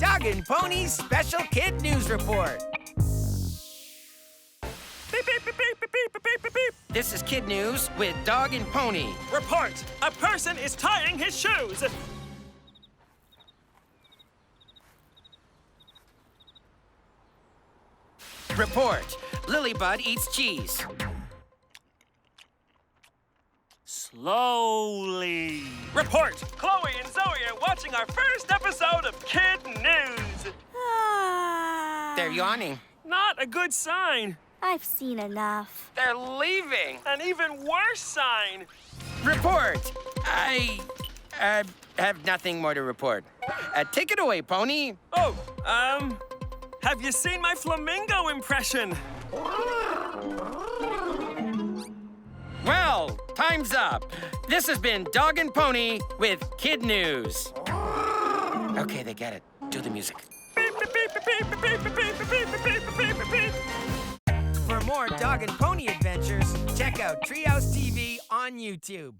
Dog and Pony's Special Kid News Report. Beep, beep, beep, beep, beep, beep, beep, beep, beep. This is Kid News with Dog and Pony. Report! A person is tying his shoes! Report. Lilybud eats cheese. Slowly. Report! Chloe and Zoe are watching our first episode of Kid News. They're yawning. Not a good sign. I've seen enough. They're leaving. An even worse sign. Report. I have nothing more to report. Take it away, Pony. Oh, have you seen my flamingo impression? Well, time's up. This has been Dog and Pony with Kid News. Okay, they get it. Do the music. Beep, beep, beep, beep, beep, beep, beep, beep, beep, beep, beep, beep, beep. For more Dog and Pony adventures, check out Treehouse TV on YouTube.